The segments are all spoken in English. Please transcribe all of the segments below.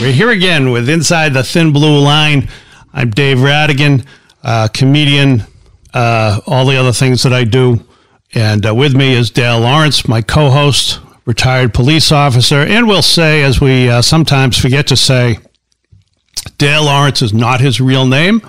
We're here again with Inside the Thin Blue Line. I'm Dave Rattigan, comedian, all the other things that I do. And with me is Dale Lawrence, my co-host, retired police officer. And we'll say, as we sometimes forget to say, Dale Lawrence is not his real name,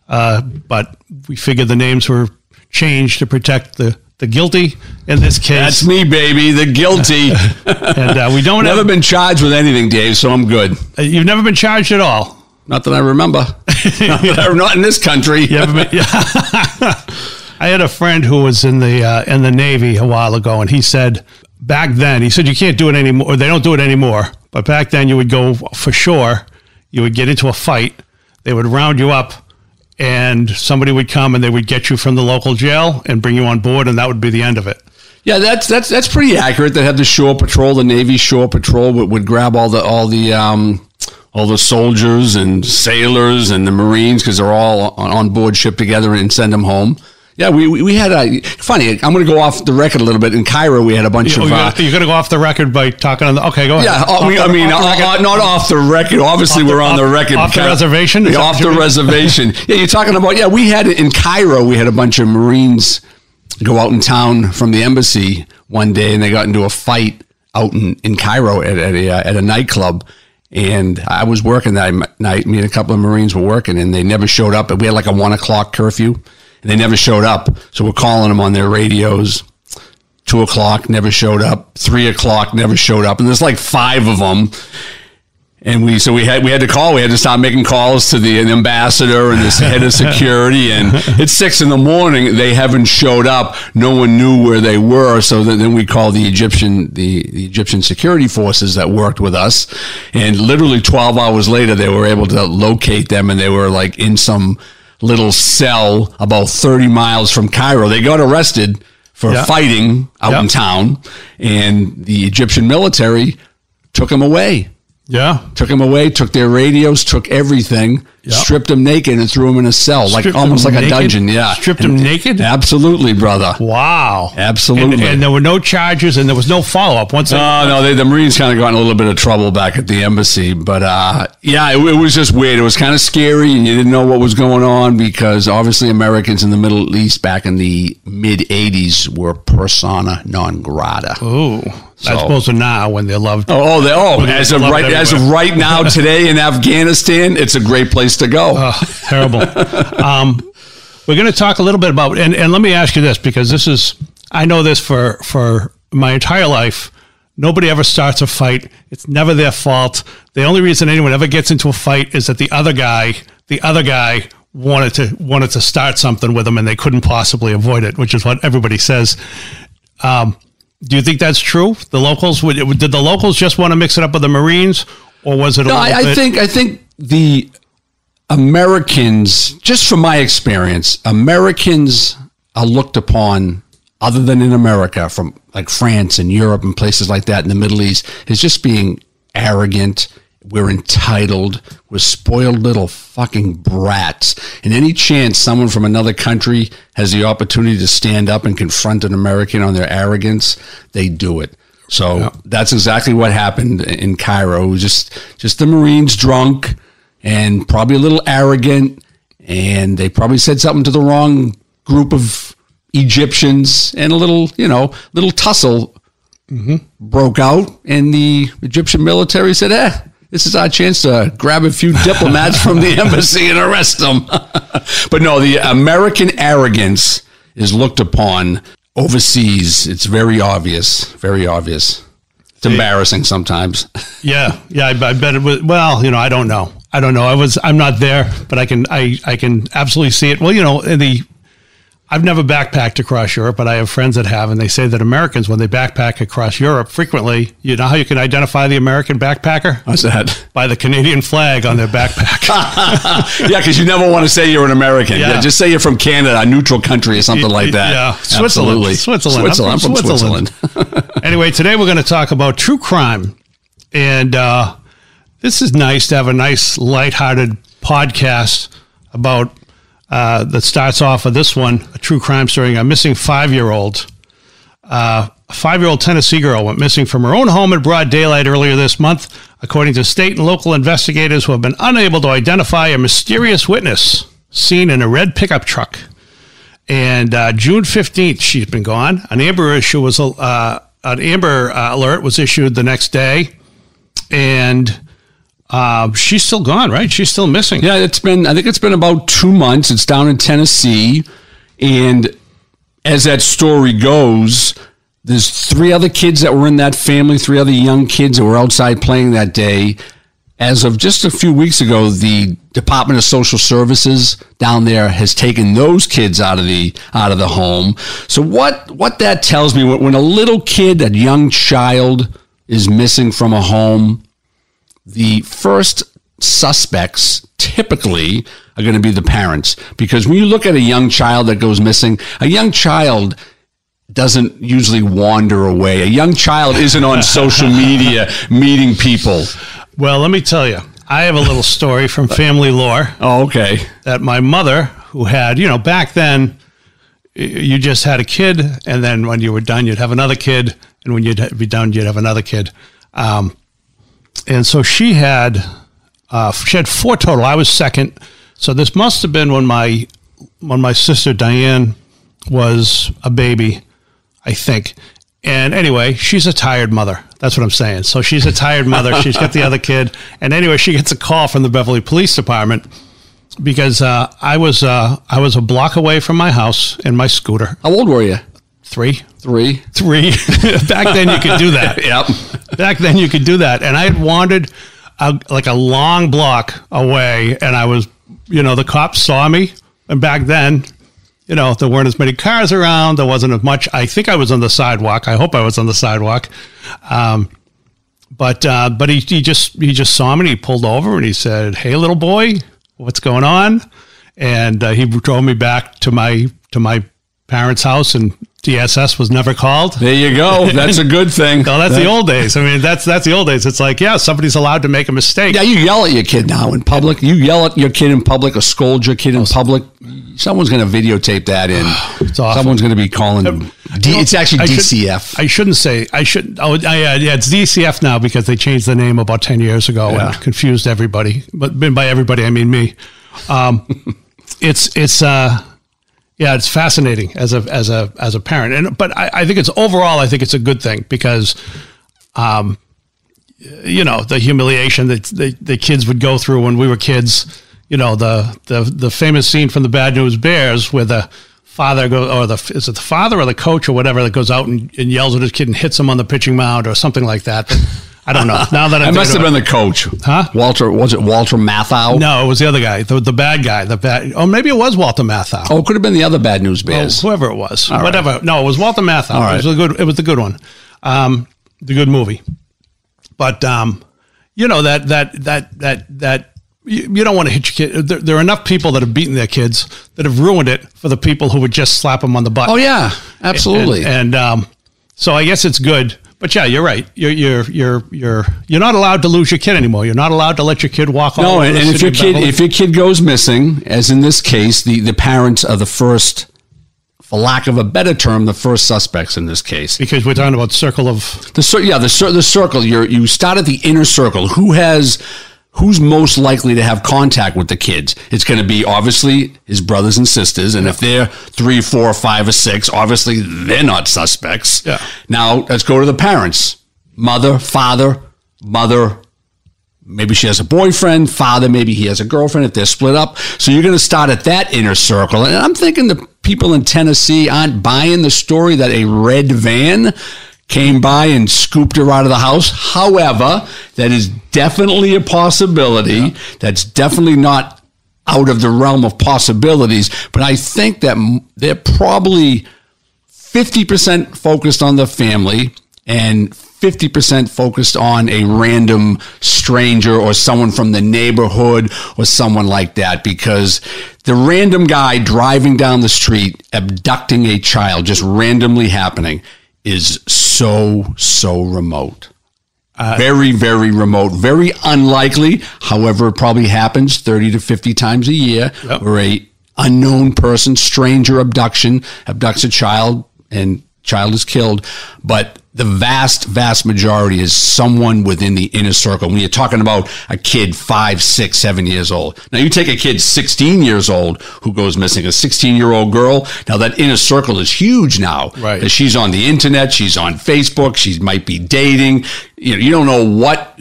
but we figured the names were changed to protect the guilty in this case. That's me, baby, the guilty. And we don't never been charged with anything, Dave, so I'm good. You've never been charged at all? Not that I remember. Not in this country. I had a friend who was in the Navy a while ago, and he said back then, he said you can't do it anymore, or they don't do it anymore, but back then you would go for shore, you would get into a fight, they would round you up, and somebody would come and they would get you from the local jail and bring you on board, and that would be the end of it. Yeah, that's pretty accurate. They had the shore patrol, the Navy shore patrol would grab all the soldiers and sailors and the Marines, because they're all on board ship together, and send them home. Yeah, we had funny. I'm going to go off the record a little bit. In Cairo, we had a bunch of. You're going to go off the record by talking on the. Okay, go ahead. Yeah, not off the record. Obviously, we're on the record. Off the reservation. Yeah, off the reservation. Yeah, you're talking about. Yeah, we had in Cairo. We had a bunch of Marines go out in town from the embassy one day, and they got into a fight out in Cairo at a nightclub. And I was working that night. Me and a couple of Marines were working, and they never showed up. We had like a 1 o'clock curfew. And they never showed up. So we're calling them on their radios. 2 o'clock, never showed up. 3 o'clock, never showed up. And there's like 5 of them. And we had to call. We had to start making calls to the ambassador and this head of security. And it's 6 a.m. They haven't showed up. No one knew where they were. So then we called the Egyptian security forces that worked with us. And literally 12 hours later, they were able to locate them. And they were like in some little cell about 30 miles from Cairo. They got arrested for fighting out in town, and the Egyptian military took them away. Yeah. Took them away, took their radios, took everything, stripped them naked and threw them in a cell, almost like a dungeon. Yeah. Stripped them naked? Absolutely, brother. Wow. Absolutely. And there were no charges, and there was no follow-up. The Marines kind of got in a little bit of trouble back at the embassy. But, it was just weird. It was kind of scary, and you didn't know what was going on, because obviously Americans in the Middle East back in the mid-'80s were persona non grata. Ooh. As opposed to now, when they're loved. As of right now, today in Afghanistan, it's a great place to go. Oh, terrible. We're going to talk a little bit about, and let me ask you this, because I know this for my entire life. Nobody ever starts a fight. It's never their fault. The only reason anyone ever gets into a fight is that the other guy wanted to start something with them, and they couldn't possibly avoid it, which is what everybody says. Do you think that's true? The locals did the locals just want to mix it up with the Marines, or was it? I think the Americans, just from my experience, Americans are looked upon, other than in America, from like France and Europe and places like that in the Middle East, as just being arrogant. We're entitled. We're spoiled little fucking brats. And any chance someone from another country has the opportunity to stand up and confront an American on their arrogance, they do it. So that's exactly what happened in Cairo. It was just the Marines drunk and probably a little arrogant. And they probably said something to the wrong group of Egyptians, and a little tussle broke out. And the Egyptian military said, this is our chance to grab a few diplomats from the embassy and arrest them. But no, the American arrogance is looked upon overseas. It's very obvious. Very obvious. It's embarrassing sometimes. Yeah. I bet it was. Well, I don't know. I'm not there, but I can absolutely see it. Well, I've never backpacked across Europe, but I have friends that have, and they say that Americans, when they backpack across Europe frequently, you know how you can identify the American backpacker? What's that? By the Canadian flag on their backpack. Yeah, because you never want to say you're an American. Yeah, just say you're from Canada, a neutral country or something like that. Yeah, Switzerland. I'm from Switzerland. Anyway, today we're going to talk about true crime. And this is nice to have a nice, lighthearted podcast about that starts off with this one, a true crime story, a missing 5-year-old. A 5-year-old Tennessee girl went missing from her own home in broad daylight earlier this month. according to state and local investigators who have been unable to identify a mysterious witness seen in a red pickup truck. And June 15th, she's been gone. An Amber Alert was issued the next day, and she's still gone, right? She's still missing. Yeah, I think it's been about 2 months. It's down in Tennessee, and as that story goes, there's 3 other kids that were in that family, 3 other young kids that were outside playing that day. As of just a few weeks ago, the Department of Social Services down there has taken those kids out of the home. So what that tells me, when a little kid, a young child, is missing from a home, the first suspects typically are going to be the parents. Because when you look at a young child that goes missing, a young child doesn't usually wander away. A young child isn't on social media meeting people. Well, let me tell you, I have a little story from family lore. Oh, okay. That my mother, who had, back then, you just had a kid, and then when you were done, you'd have another kid, and when you'd be done, you'd have another kid. And so she had 4 total. I was second. So this must have been when my sister Diane was a baby, I think. And anyway, she's a tired mother. That's what I'm saying. So she's a tired mother. She's got the other kid. And anyway, she gets a call from the Beverly Police Department because I was a block away from my house in my scooter. How old were you? 3. 3. Back then you could do that. Yep. Back then you could do that. And I had wandered like a long block away, and I was, the cops saw me. And back then, there weren't as many cars around. There wasn't as much. I think I was on the sidewalk. I hope I was on the sidewalk. But he just saw me, and he pulled over, and he said, "Hey, little boy, what's going on?" And he drove me back to my parents' house, and DSS was never called. There you go. That's a good thing. No, that's the old days. I mean, that's the old days. It's like, yeah, somebody's allowed to make a mistake. Yeah, you yell at your kid now in public. You yell at your kid in public or scold your kid in public. Someone's going to videotape that in. It's awful. Someone's going to be calling. It's actually DCF. I shouldn't say. I should. Oh, yeah. It's DCF now because they changed the name about 10 years ago and confused everybody. But by everybody, I mean me. It's fascinating as a parent, but I think it's overall. I think it's a good thing because, the humiliation that the kids would go through when we were kids. The famous scene from the Bad News Bears where the father is it the father or the coach or whatever that goes out and yells at his kid and hits him on the pitching mound or something like that. I don't know. Now that I must have been the coach, huh? Was it Walter Matthau? No, it was the other guy, the bad guy. Oh, maybe it was Walter Matthau. Oh, it could have been the other Bad News Bears. Whoever it was, All whatever. Right. No, it was Walter Matthau. Right. It was the good one, the good movie. But that you don't want to hit your kid. There are enough people that have beaten their kids that have ruined it for the people who would just slap them on the butt. Oh yeah, absolutely. And so I guess it's good. But yeah, you're right. You're not allowed to lose your kid anymore. You're not allowed to let your kid walk. No, and if your kid goes missing, as in this case, the parents are the first, for lack of a better term, the first suspects in this case. Because we're talking about circle of the circle. You start at the inner circle. Who's most likely to have contact with the kids? It's going to be obviously his brothers and sisters. And if they're 3, 4, 5, or 6, obviously they're not suspects. Yeah. Now let's go to the parents. Mother, father, mother. Maybe she has a boyfriend. Father, maybe he has a girlfriend if they're split up. So you're going to start at that inner circle. And I'm thinking the people in Tennessee aren't buying the story that a red van came by and scooped her out of the house. However, that is definitely a possibility. Yeah. That's definitely not out of the realm of possibilities. But I think that they're probably 50% focused on the family and 50% focused on a random stranger or someone from the neighborhood or someone like that, because the random guy driving down the street, abducting a child, just randomly happening, is so remote. Very, very remote. Very unlikely. However, it probably happens 30 to 50 times a year where a unknown person, stranger abducts a child and child is killed. But the vast majority is someone within the inner circle. When you're talking about a kid 5, 6, 7 years old. Now you take a kid 16 years old who goes missing, a 16-year-old girl. Now that inner circle is huge now. Right. Because she's on the internet, she's on Facebook, she might be dating. You don't know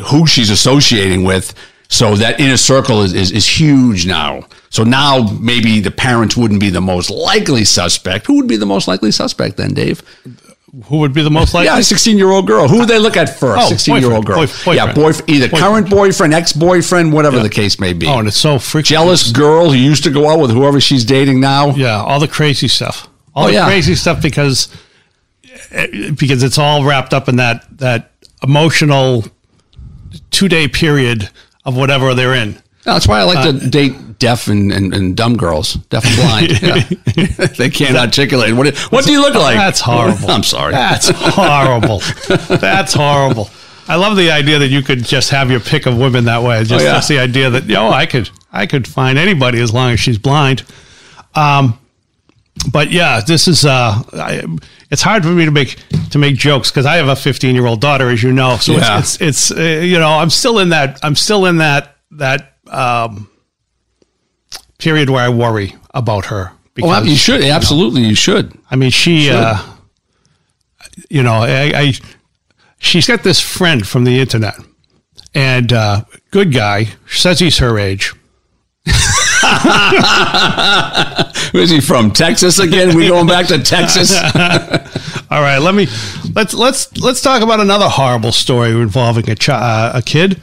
who she's associating with. So that inner circle is huge now. So now maybe the parents wouldn't be the most likely suspect. Who would be the most likely suspect then, Dave? Who would be the most likely? Yeah, a 16-year-old girl. Who would they look at first? 16-year-old girl. Boyfriend. Yeah, either current boyfriend, ex-boyfriend, whatever the case may be. Oh, and it's so freaking jealous girl who used to go out with whoever she's dating now. Yeah, all the crazy stuff. Crazy stuff because it's all wrapped up in that emotional 2-day period of whatever they're in. No, that's why I like to date deaf and dumb girls, deaf and blind. Yeah. They can't articulate. What do you look like? That's horrible. I'm sorry. That's horrible. That's horrible. I love the idea that you could just have your pick of women that way. That's the idea that I could find anybody as long as she's blind. But yeah, this is it's hard for me to make jokes because I have a 15-year-old daughter, as you know. So it's I'm still in that period where I worry about her. Because, you should. Absolutely, you should. I mean, she's got this friend from the internet, and good guy, says he's her age. Where's he from? Texas again? We going back to Texas? All right, let's talk about another horrible story involving a kid.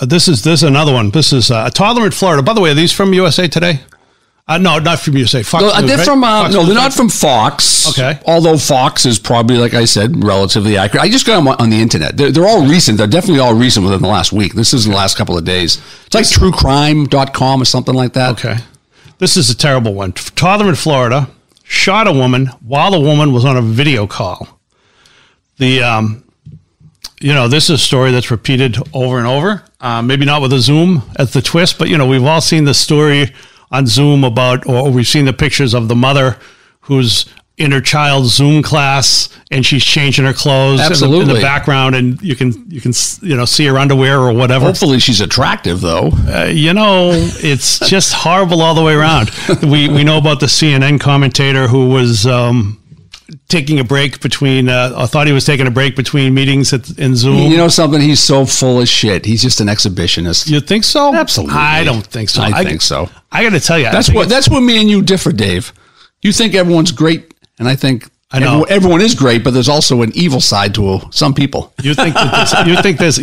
This is another one. This is a toddler in Florida. By the way, are these from USA Today? No, not from USA. Fox News, they're right? from Fox no, News, they're right? not from Fox. Okay. Although Fox is probably, like I said, relatively accurate. I just got them on the internet. They're all recent. They're definitely all recent within the last week. This is in the last couple of days. It's like truecrime.com or something like that. Okay. This is a terrible one. Toddler in Florida shot a woman while the woman was on a video call. This is a story that's repeated over and over. Maybe not with a Zoom as the twist, but we've all seen the story on Zoom or we've seen the pictures of the mother who's in her child's Zoom class and she's changing her clothes in the background, and you can see her underwear or whatever. Hopefully she's attractive though. It's just horrible all the way around. We know about the CNN commentator who was taking a break between, I thought he was taking a break between meetings in Zoom. You know something? He's so full of shit. He's just an exhibitionist. You think so? Absolutely. I don't think so. I think so. I got to tell you. That's where me and you differ, Dave. You think everyone's great, and I think everyone is great, but there's also an evil side to some people. You think everybody's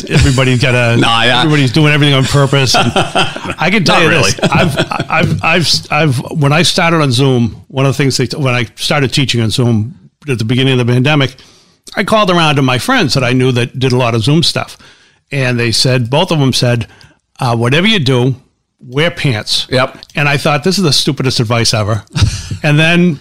everybody's doing everything on purpose. And I can tell you this. I've when I started on Zoom, one of the things when I started teaching on Zoom at the beginning of the pandemic, I called around to my friends that I knew that did a lot of Zoom stuff, and both of them said, whatever you do, wear pants. Yep. And I thought, this is the stupidest advice ever. And then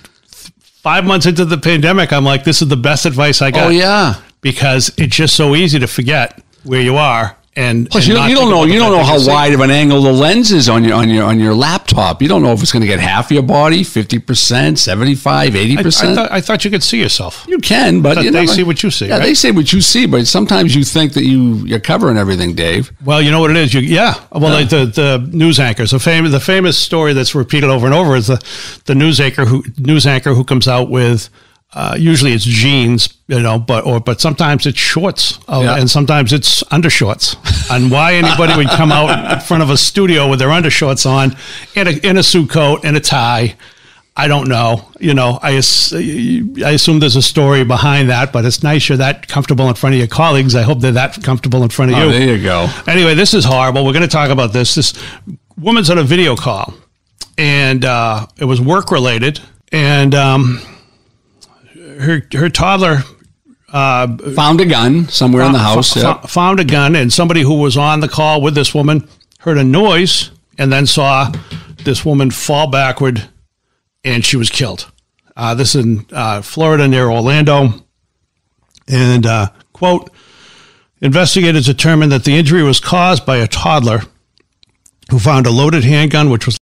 5 months into the pandemic, I'm like, this is the best advice I got. Oh, yeah. Because it's just so easy to forget where you are. And plus, you don't know how wide of an angle the lens is on your laptop. You don't know if it's going to get half your body, 50%, 75, 80%. I thought you could see yourself. You can, but they see what you see. Yeah, right? They say what you see, but sometimes you think that you're covering everything, Dave. Well, you know what it is. Like the news anchors. The famous story that's repeated over and over is the news anchor who comes out with. Usually it's jeans, but sometimes it's shorts, and sometimes it's undershorts. And why anybody would come out in front of a studio with their undershorts on, in a suit coat and a tie, I don't know. I assume there's a story behind that, but it's nice you're that comfortable in front of your colleagues. I hope they're that comfortable in front of you. There you go. Anyway, this is horrible. We're going to talk about this. This woman's on a video call, and it was work related, and her toddler found a gun somewhere in the house. Found a gun, and somebody who was on the call with this woman heard a noise and then saw this woman fall backward, and she was killed. This is in Florida near Orlando. And, quote, investigators determined that the injury was caused by a toddler who found a loaded handgun, which was